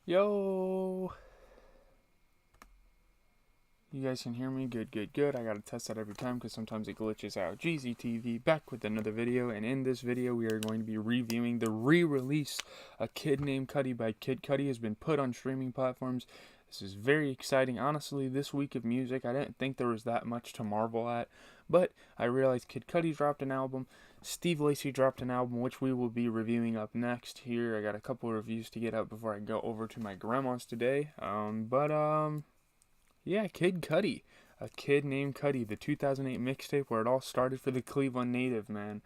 Yo! You guys can hear me? Good. I gotta test that every time because sometimes it glitches out. GZTV back with another video, and in this video we are going to be reviewing the re-release A Kid Named Cudi by Kid Cudi has been put on streaming platforms. This is very exciting. Honestly, this week of music, I didn't think there was that much to marvel at, but I realized Kid Cudi dropped an album, Steve Lacy dropped an album, which we will be reviewing up next here. I got a couple of reviews to get out before I go over to my grandma's today. Yeah, Kid Cudi. A Kid Named Cudi, the 2008 mixtape where it all started for the Cleveland native, man.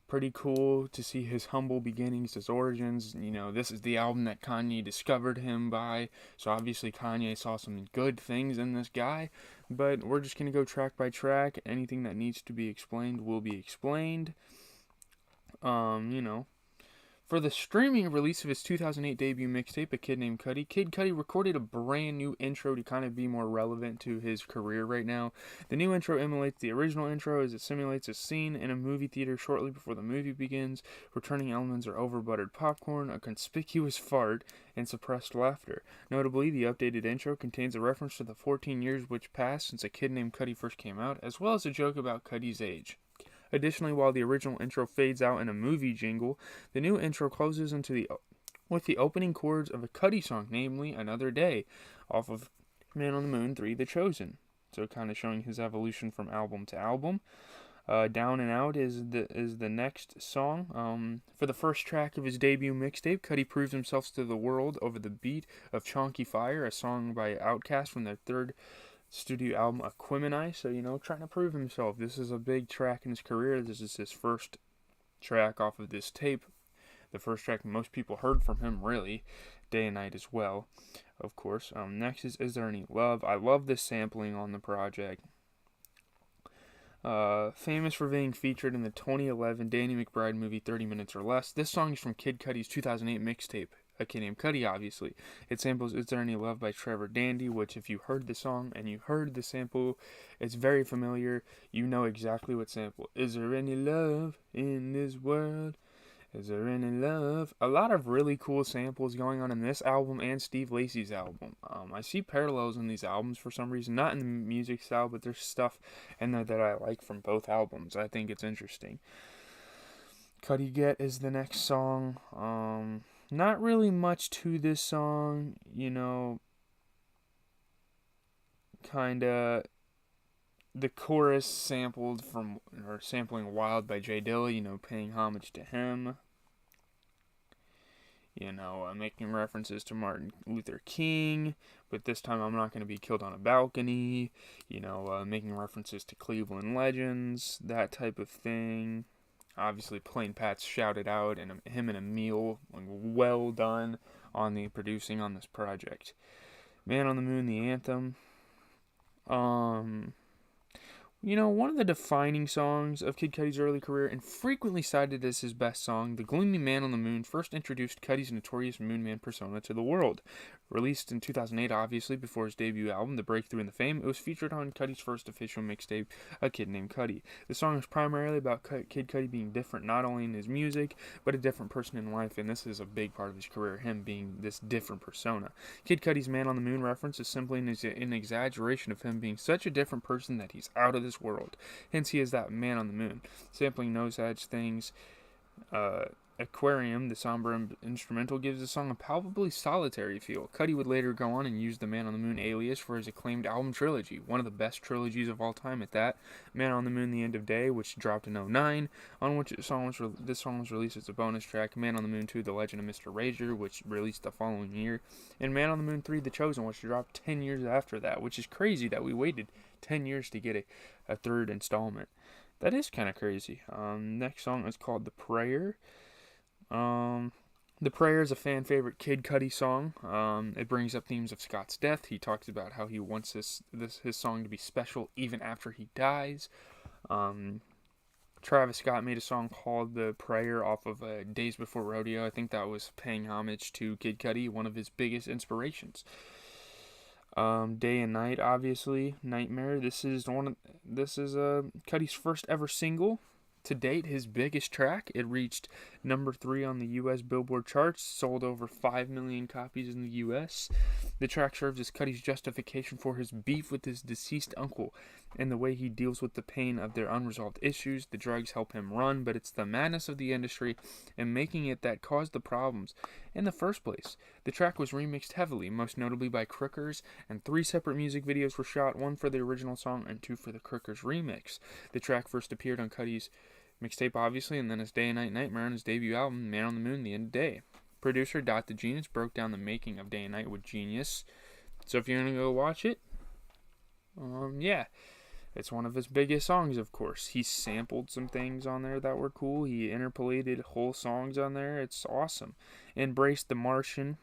Pretty cool to see his humble beginnings, his origins. You know, this is the album that Kanye discovered him by. So obviously Kanye saw some good things in this guy. But we're just going to go track by track. Anything that needs to be explained will be explained. You know, for the streaming release of his 2008 debut mixtape, A Kid Named Cudi, Kid Cudi recorded a brand new intro to kind of be more relevant to his career right now. The new intro emulates the original intro as it simulates a scene in a movie theater shortly before the movie begins. Returning elements are over-buttered popcorn, a conspicuous fart, and suppressed laughter. Notably, the updated intro contains a reference to the 14 years which passed since A Kid Named Cudi first came out, as well as a joke about Cudi's age. Additionally, while the original intro fades out in a movie jingle, the new intro closes with the opening chords of a Cudi song, namely "Another Day," off of Man on the Moon 3: The Chosen. So, kind of showing his evolution from album to album. Down and Out is the next song. For the first track of his debut mixtape, Cudi proves himself to the world over the beat of Chonky Fire, a song by Outkast from their third studio album Aquemini. So, trying to prove himself. This is a big track in his career. This is his first track off of this tape. The first track most people heard from him, really. Day and Night as well, of course. Next is There Any Love? I love this sampling on the project. Famous for being featured in the 2011 Danny McBride movie 30 Minutes or Less. This song is from Kid Cudi's 2008 mixtape, A Kid Named Cudi, obviously. It samples Is There Any Love by Trevor Dandy, which if you heard the song and you heard the sample, it's very familiar. You know exactly what sample. Is there any love in this world? Is there any love? A lot of really cool samples going on in this album and Steve Lacy's album. I see parallels in these albums for some reason, not in the music style, but there's stuff in there that I like from both albums. I think it's interesting. Cudi Get is the next song. Not really much to this song, kinda. The chorus sampling Wild by J Dilla, paying homage to him. Making references to Martin Luther King, but this time I'm not going to be killed on a balcony. Making references to Cleveland legends, that type of thing. Obviously, Plain Pat's shouted out, and him and Emil, well done on the producing on this project. Man on the Moon, the anthem. One of the defining songs of Kid Cudi's early career and frequently cited as his best song, The Gloomy Man on the Moon first introduced Cudi's notorious Moon Man persona to the world. Released in 2008, obviously, before his debut album, The Breakthrough and the Fame, it was featured on Cudi's first official mixtape, A Kid Named Cudi. The song is primarily about Kid Cudi being different not only in his music, but a different person in life, and this is a big part of his career, him being this different persona. Kid Cudi's Man on the Moon reference is simply an exaggeration of him being such a different person that he's out of this world. Hence, he is that man on the moon. Sampling No Such Things, Aquarium, the somber instrumental, gives the song a palpably solitary feel. Cudi would later go on and use the Man on the Moon alias for his acclaimed album trilogy, one of the best trilogies of all time at that. Man on the Moon, The End of Day, which dropped in 2009, on which this song was released as a bonus track. Man on the Moon 2, The Legend of Mr. Razor, which released the following year. And Man on the Moon 3, The Chosen, which dropped 10 years after that, which is crazy that we waited 10 years to get a third installment. That is kind of crazy. Next song is called The Prayer. The Prayer is a fan favorite Kid Cudi song. It brings up themes of Scott's death. He talks about how he wants his song to be special even after he dies. Travis Scott made a song called The Prayer off of Days Before Rodeo. I think that was paying homage to Kid Cudi, one of his biggest inspirations. Day and Night, obviously. Nightmare. This is Cudi's first ever single. To date, his biggest track, it reached number 3 on the U.S. Billboard charts, sold over 5 million copies in the U.S. The track serves as Cudi's justification for his beef with his deceased uncle and the way he deals with the pain of their unresolved issues. The drugs help him run, but it's the madness of the industry and making it that caused the problems in the first place. The track was remixed heavily, most notably by Crookers, and 3 separate music videos were shot, 1 for the original song and 2 for the Crookers remix. The track first appeared on Cudi's mixtape, obviously, and then his Day and Night Nightmare on his debut album, Man on the Moon, The End of Day. Producer Dot the Genius broke down the making of Day and Night with Genius. So if you're going to go watch it, yeah. It's one of his biggest songs, of course. He sampled some things on there that were cool. He interpolated whole songs on there. It's awesome. Embrace the Martian.